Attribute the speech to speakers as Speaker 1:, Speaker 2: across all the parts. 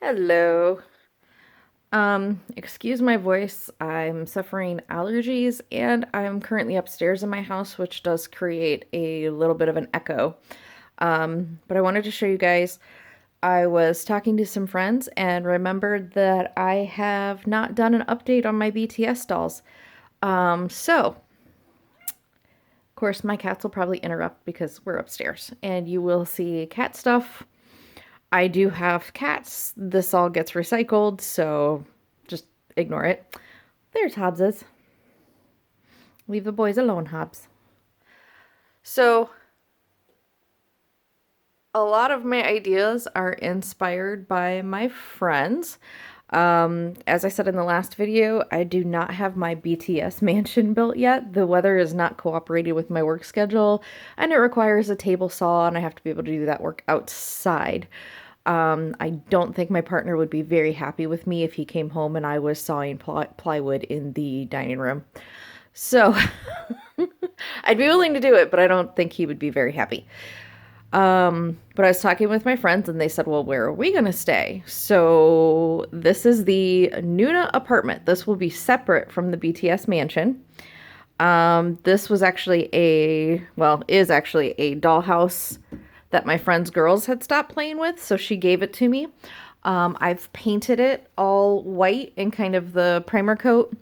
Speaker 1: Hello. Excuse my voice. I'm suffering allergies and I'm currently upstairs in my house, which does create a little bit of an echo. But I wanted to show you guys, I was talking to some friends and remembered that I have not done an update on my BTS dolls. So, of course, my cats will probably interrupt because we're upstairs and you will see cat stuff. I do have cats. This all gets recycled, so just ignore it. There's Hobbs's. Leave the boys alone, Hobbs. So, a lot of my ideas are inspired by my friends. As I said in the last video, I do not have my BTS mansion built yet. The weather is not cooperating with my work schedule, and it requires a table saw, and I have to be able to do that work outside. I don't think my partner would be very happy with me if he came home and I was sawing plywood in the dining room. So I'd be willing to do it, but I don't think he would be very happy. But I was talking with my friends and they said, well, where are we going to stay? So this is the Nuna apartment. This will be separate from the BTS mansion. This was actually is actually a dollhouse that my friend's girls had stopped playing with, so she gave it to me. I've painted it all white in kind of the primer coat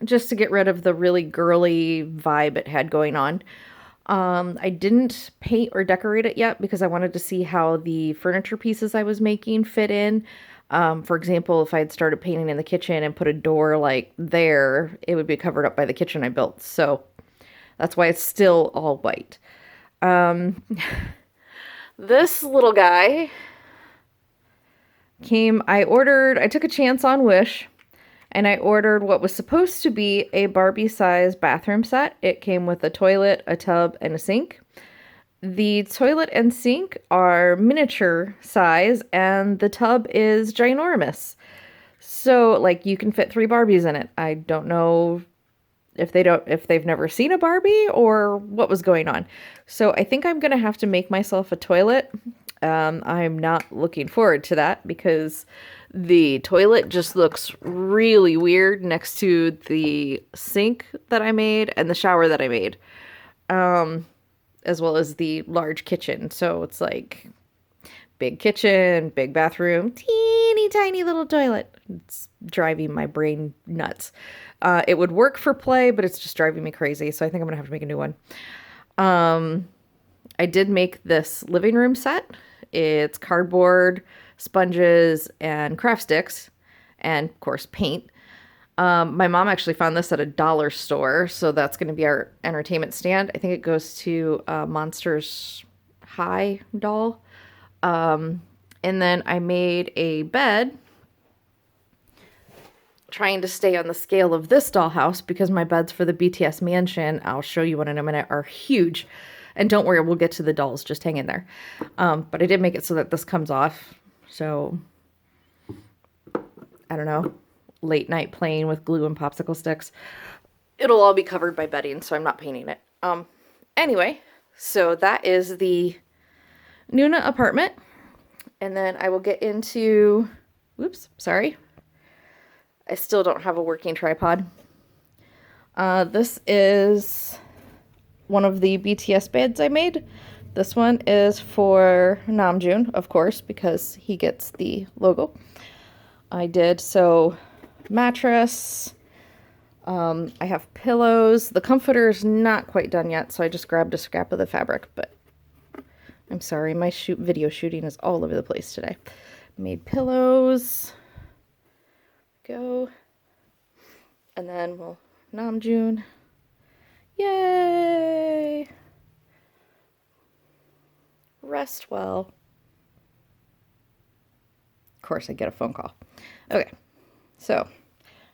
Speaker 1: just to get rid of the really girly vibe it had going on. I didn't paint or decorate it yet because I wanted to see how the furniture pieces I was making fit in. For example, if I had started painting in the kitchen and put a door like there, it would be covered up by the kitchen I built. So that's why it's still all white. This little guy I took a chance on Wish, and I ordered what was supposed to be a Barbie-sized bathroom set. It came with a toilet, a tub, and a sink. The toilet and sink are miniature size, and the tub is ginormous. So, like, you can fit 3 Barbies in it. I don't know if they've never seen a Barbie or what was going on. So I think I'm gonna have to make myself a toilet. I'm not looking forward to that because the toilet just looks really weird next to the sink that I made and the shower that I made, as well as the large kitchen. So it's like big kitchen, big bathroom, teeny tiny little toilet. It's driving my brain nuts. It would work for play, but it's just driving me crazy. So I think I'm gonna have to make a new one. I did make this living room set. It's cardboard, sponges, and craft sticks, and of course paint. My mom actually found this at a dollar store, so that's going to be our entertainment stand. I think it goes to Monsters High doll. And then I made a bed, trying to stay on the scale of this dollhouse because my beds for the BTS mansion, I'll show you one in a minute, are huge. And don't worry, we'll get to the dolls, just hang in there. But I did make it so that this comes off. So, I don't know, late night playing with glue and popsicle sticks. It'll all be covered by bedding, so I'm not painting it. Anyway, so that is the Nuna apartment. And then I will get into, whoops, sorry. I still don't have a working tripod. This is one of the BTS beds I made. This one is for Namjoon, of course, because he gets the logo. I did so mattress. I have pillows. The comforter is not quite done yet, so I just grabbed a scrap of the fabric, but I'm sorry, my video shooting is all over the place today. Made pillows. Go. And then we'll Namjoon. Yay! Rest well. Of course, I get a phone call. Okay, so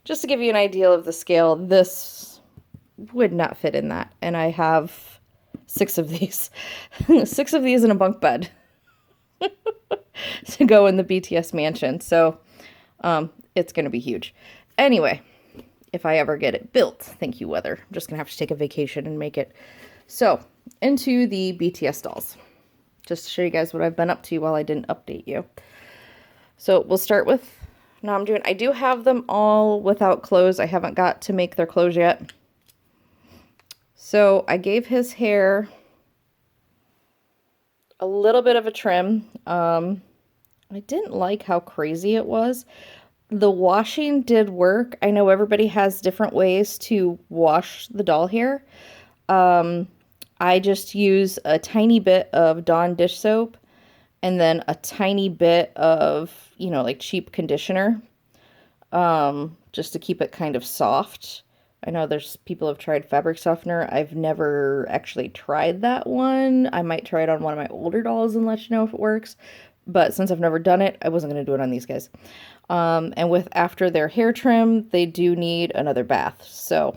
Speaker 1: just to give you an idea of the scale, this would not fit in that. And I have 6 of these. 6 of these in a bunk bed to go in the BTS mansion. So it's going to be huge. Anyway, if I ever get it built, thank you, weather. I'm just going to have to take a vacation and make it. So, into the BTS dolls. Just to show you guys what I've been up to while I didn't update you. So we'll start with Namjoon. I do have them all without clothes. I haven't got to make their clothes yet. So I gave his hair a little bit of a trim. I didn't like how crazy it was. The washing did work. I know everybody has different ways to wash the doll hair. I just use a tiny bit of Dawn dish soap and then a tiny bit of, like cheap conditioner, just to keep it kind of soft. I know there's people have tried fabric softener. I've never actually tried that one. I might try it on one of my older dolls and let you know if it works. But since I've never done it, I wasn't going to do it on these guys. And after their hair trim, they do need another bath. So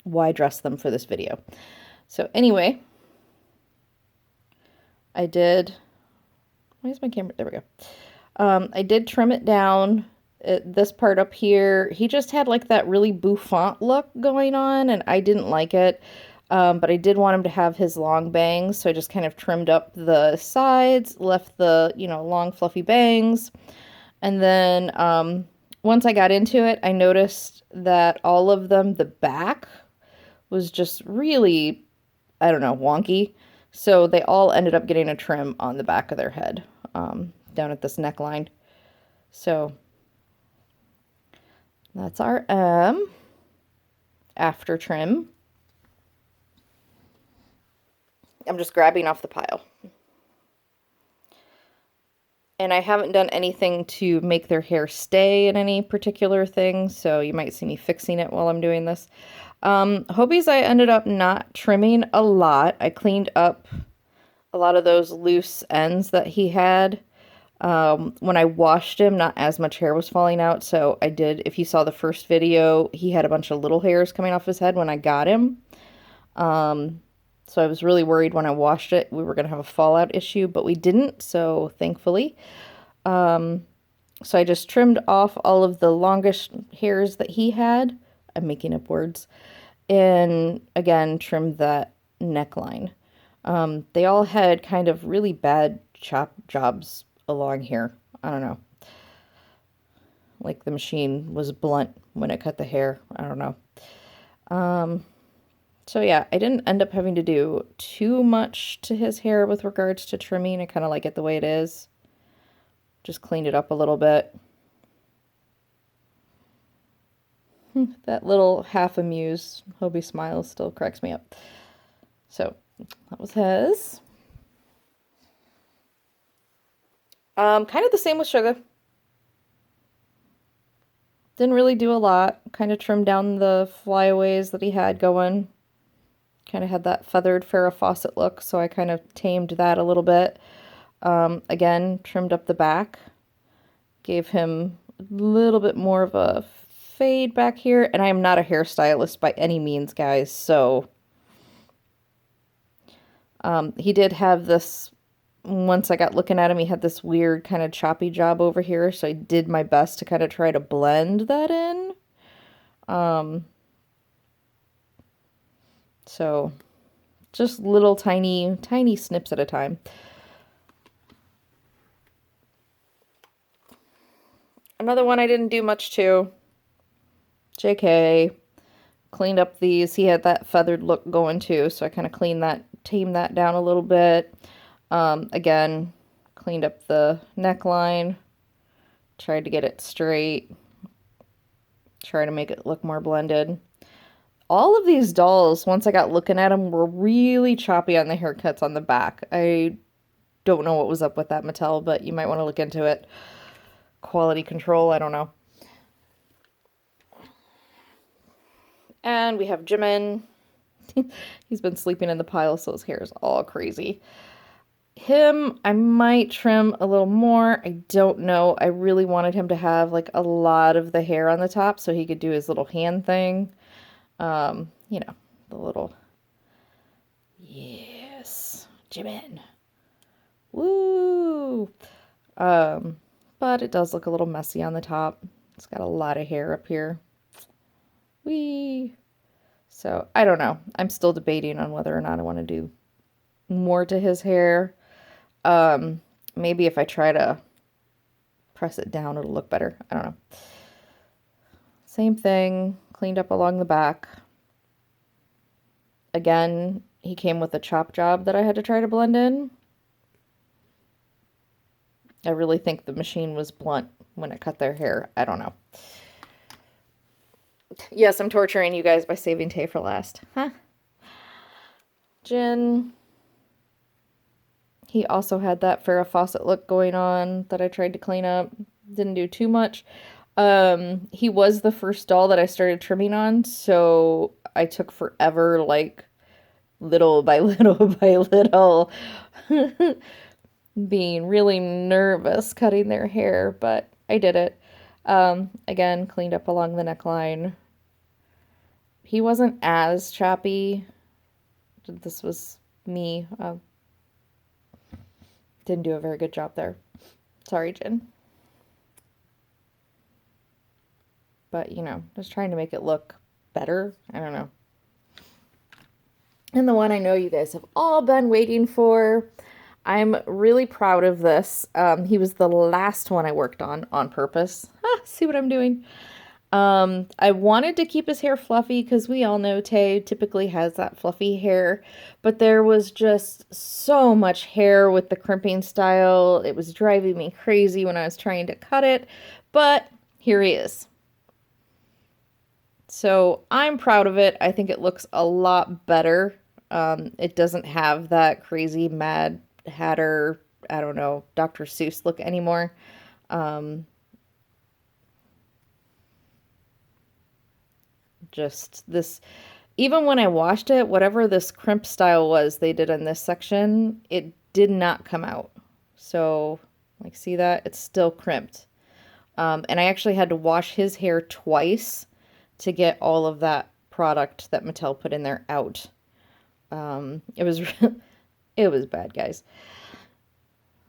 Speaker 1: why dress them for this video? So anyway, I did... Where's my camera? There we go. I did trim it down. This part up here, he just had like that really bouffant look going on, and I didn't like it. But I did want him to have his long bangs, so I just kind of trimmed up the sides, left the, long fluffy bangs. And then once I got into it, I noticed that all of them, the back was just really, I don't know, wonky. So they all ended up getting a trim on the back of their head, down at this neckline. So that's our after trim. I'm just grabbing off the pile. And I haven't done anything to make their hair stay in any particular thing, so you might see me fixing it while I'm doing this. Hobie's I ended up not trimming a lot. I cleaned up a lot of those loose ends that he had. When I washed him, not as much hair was falling out, so I did, if you saw the first video, he had a bunch of little hairs coming off his head when I got him. So I was really worried when I washed it we were going to have a fallout issue, but we didn't, so thankfully. So I just trimmed off all of the longest hairs that he had. I'm making up words. And again, trimmed that neckline. They all had kind of really bad chop jobs along here. I don't know. Like the machine was blunt when it cut the hair. I don't know. So yeah, I didn't end up having to do too much to his hair with regards to trimming. I kind of like it the way it is. Just cleaned it up a little bit. That little half amused Hobie smile still cracks me up. So that was his. Kind of the same with Sugar. Didn't really do a lot. Kind of trimmed down the flyaways that he had going. Kind of had that feathered Farrah Fawcett look, so I kind of tamed that a little bit. Again, trimmed up the back. Gave him a little bit more of a fade back here. And I am not a hairstylist by any means, guys, so... he did have this... Once I got looking at him, he had this weird kind of choppy job over here, so I did my best to kind of try to blend that in. So just little tiny snips at a time. Another one I didn't do much to. JK. Cleaned up these. He had that feathered look going too, so I kind of tamed that down a little bit. Again, cleaned up the neckline. Tried to get it straight. Try to make it look more blended. All of these dolls, once I got looking at them, were really choppy on the haircuts on the back. I don't know what was up with that, Mattel, but you might want to look into it. Quality control, I don't know. And we have Jimin. He's been sleeping in the pile, so his hair is all crazy. Him, I might trim a little more. I don't know. I really wanted him to have like a lot of the hair on the top so he could do his little hand thing. You know, the little... Yes, Jimin. Woo! But it does look a little messy on the top. It's got a lot of hair up here. Whee! So, I don't know. I'm still debating on whether or not I want to do more to his hair. Maybe if I try to press it down, it'll look better. I don't know. Same thing, cleaned up along the back. Again, he came with a chop job that I had to try to blend in. I really think the machine was blunt when it cut their hair. I don't know. Yes, I'm torturing you guys by saving Tay for last. Huh? Jin. He also had that Farrah Fawcett look going on that I tried to clean up. Didn't do too much. He was the first doll that I started trimming on, so I took forever, like, little by little by little, being really nervous cutting their hair, but I did it. Again, cleaned up along the neckline. He wasn't as choppy. This was me. Didn't do a very good job there. Sorry, Jin. But, you know, just trying to make it look better. I don't know. And the one I know you guys have all been waiting for. I'm really proud of this. He was the last one I worked on purpose. See what I'm doing? I wanted to keep his hair fluffy because we all know Tay typically has that fluffy hair, but there was just so much hair with the crimping style. It was driving me crazy when I was trying to cut it, but here he is. So I'm proud of it. I think it looks a lot better. It doesn't have that crazy Mad Hatter, I don't know, Dr. Seuss look anymore. Just this, even when I washed it, whatever this crimp style was they did in this section, it did not come out. So, like, see that? It's still crimped. And I actually had to wash his hair twice to get all of that product that Mattel put in there out. It was it was bad, guys.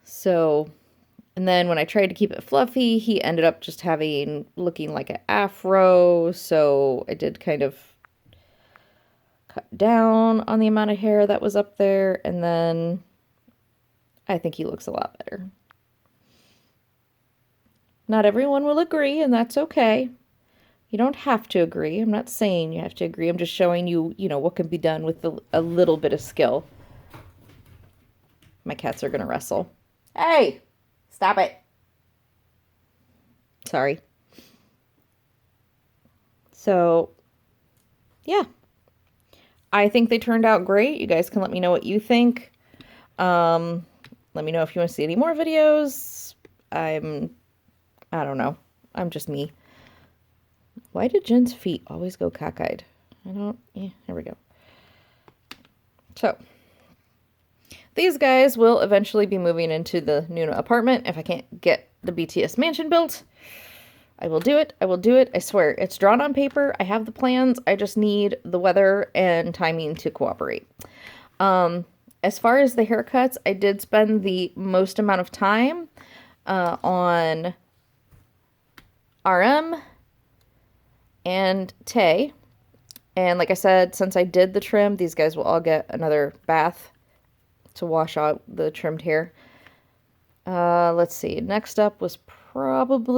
Speaker 1: So, and then when I tried to keep it fluffy, he ended up just looking like an afro. So I did kind of cut down on the amount of hair that was up there. And then I think he looks a lot better. Not everyone will agree, and that's okay. You don't have to agree. I'm not saying you have to agree. I'm just showing you, you know, what can be done with a little bit of skill. My cats are going to wrestle. Hey! Stop it. Sorry. So, yeah. I think they turned out great. You guys can let me know what you think. Let me know if you want to see any more videos. I don't know. I'm just me. Why do Jin's feet always go cockeyed? Yeah, here we go. So, these guys will eventually be moving into the Nuna apartment. If I can't get the BTS mansion built, I will do it. I will do it. I swear. It's drawn on paper. I have the plans. I just need the weather and timing to cooperate. As far as the haircuts, I did spend the most amount of time on RM and Tay. And like I said, since I did the trim, these guys will all get another bath to wash out the trimmed hair. Let's see. Next up was probably,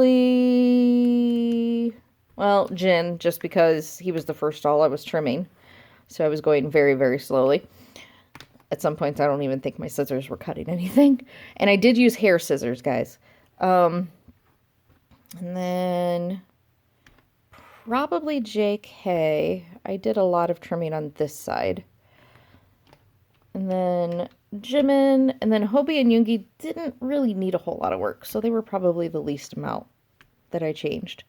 Speaker 1: well, Jin, just because he was the first doll I was trimming. So I was going very, very slowly. At some points, I don't even think my scissors were cutting anything. And I did use hair scissors, guys. And then probably JK. I did a lot of trimming on this side. And then Jimin, and then Hobie and Yoongi didn't really need a whole lot of work, so they were probably the least amount that I changed.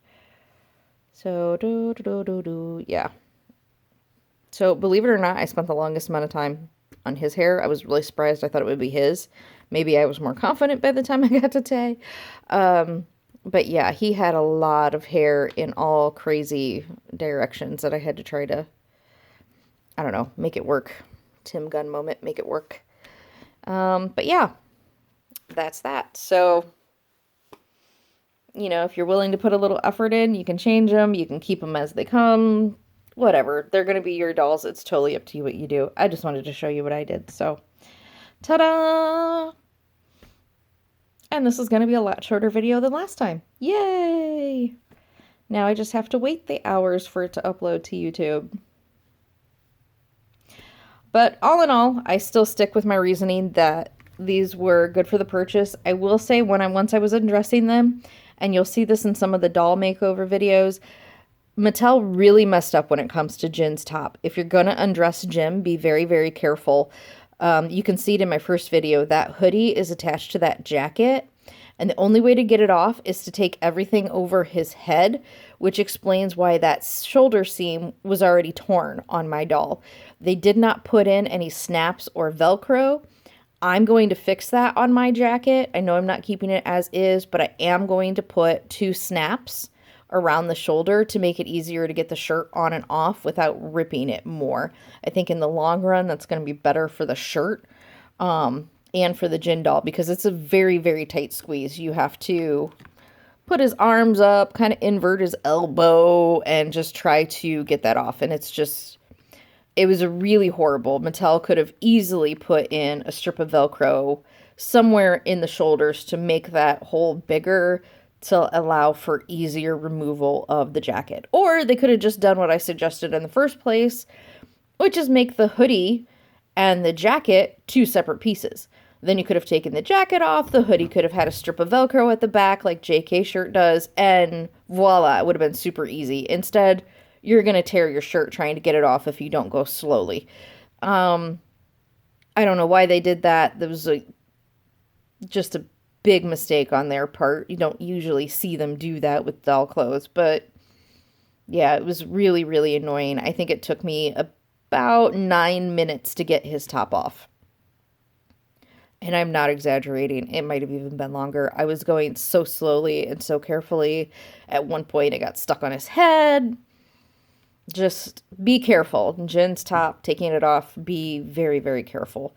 Speaker 1: So, yeah. So, believe it or not, I spent the longest amount of time on his hair. I was really surprised. I thought it would be his. Maybe I was more confident by the time I got to Tay. But yeah, he had a lot of hair in all crazy directions that I had to try to, I don't know, make it work. Tim Gunn moment, make it work. But yeah, that's that. So, you know, if you're willing to put a little effort in, you can change them. You can keep them as they come. Whatever. They're going to be your dolls. It's totally up to you what you do. I just wanted to show you what I did. So, ta-da! And and this is going to be a lot shorter video than last time. Yay! Now I just have to wait the hours for it to upload to YouTube. But all in all, I still stick with my reasoning that these were good for the purchase. I will say once I was undressing them, and you'll see this in some of the doll makeover videos, Mattel really messed up when it comes to Jin's top. If you're going to undress Jin, be very, very careful. You can see it in my first video. That hoodie is attached to that jacket, and the only way to get it off is to take everything over his head, which explains why that shoulder seam was already torn on my doll. They did not put in any snaps or Velcro. I'm going to fix that on my jacket. I know I'm not keeping it as is, but I am going to put 2 snaps around the shoulder to make it easier to get the shirt on and off without ripping it more. I think in the long run, that's going to be better for the shirt and for the Jin doll, because it's a very, very tight squeeze. You have to put his arms up, kind of invert his elbow, and just try to get that off. And it was really horrible. Mattel could have easily put in a strip of Velcro somewhere in the shoulders to make that hole bigger, to allow for easier removal of the jacket. Or they could have just done what I suggested in the first place, which is make the hoodie and the jacket 2 separate pieces. Then you could have taken the jacket off, the hoodie could have had a strip of Velcro at the back like JK shirt does, and voila, it would have been super easy. Instead, you're going to tear your shirt trying to get it off if you don't go slowly. I don't know why they did that. There was just a big mistake on their part. You don't usually see them do that with doll clothes, but yeah, it was really, really annoying. I think it took me about 9 minutes to get his top off. And I'm not exaggerating. It might have even been longer. I was going so slowly and so carefully. At one point, it got stuck on his head. Just be careful. Jin's top, taking it off, be very, very careful.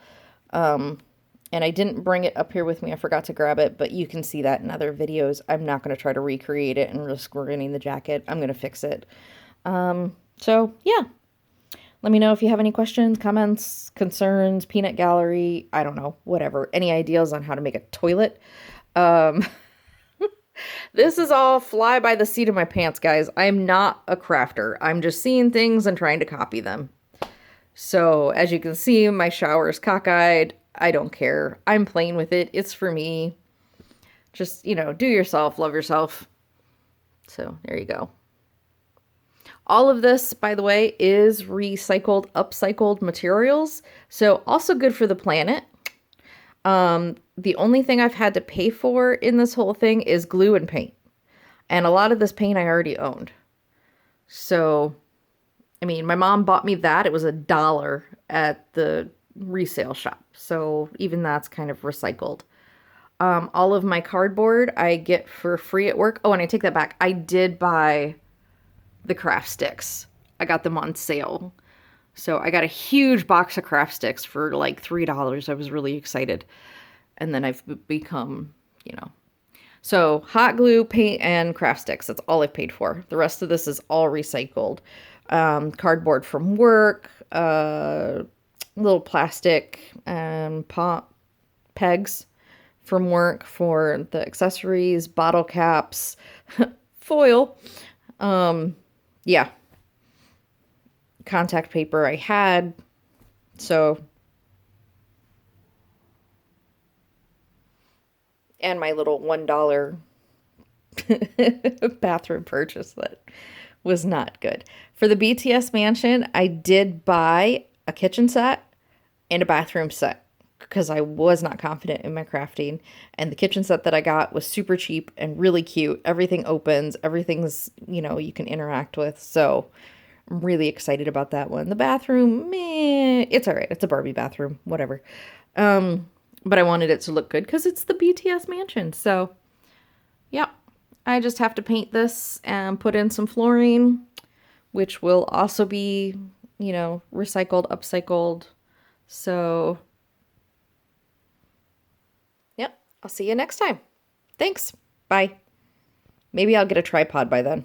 Speaker 1: And I didn't bring it up here with me. I forgot to grab it, but you can see that in other videos. I'm not going to try to recreate it and risk ruining the jacket. I'm going to fix it. So, yeah. Let me know if you have any questions, comments, concerns, peanut gallery, I don't know, whatever. Any ideas on how to make a toilet. This is all fly by the seat of my pants, guys. I'm not a crafter. I'm just seeing things and trying to copy them. So, as you can see, my shower is cockeyed. I don't care. I'm playing with it. It's for me. Just, do yourself, love yourself. So, there you go. All of this, by the way, is recycled, upcycled materials. So also good for the planet. The only thing I've had to pay for in this whole thing is glue and paint. And a lot of this paint I already owned. So, I mean, my mom bought me that. It was $1 at the resale shop. So even that's kind of recycled. All of my cardboard I get for free at work. Oh, and I take that back. I did buy the craft sticks. I got them on sale. So I got a huge box of craft sticks for like $3. I was really excited. And then I've become, So hot glue, paint, and craft sticks. That's all I've paid for. The rest of this is all recycled. Cardboard from work, little plastic pegs from work for the accessories, bottle caps, foil. Yeah. Contact paper I had. So. And my little $1 bathroom purchase that was not good. For the BTS mansion, I did buy a kitchen set and a bathroom set because I was not confident in my crafting. And the kitchen set that I got was super cheap and really cute. Everything opens, everything's, you can interact with. So I'm really excited about that one. The bathroom, meh, it's all right. It's a Barbie bathroom, whatever. But I wanted it to look good because it's the BTS mansion. So, yeah, I just have to paint this and put in some flooring, which will also be, recycled, upcycled. So, yep, I'll see you next time. Thanks. Bye. Maybe I'll get a tripod by then.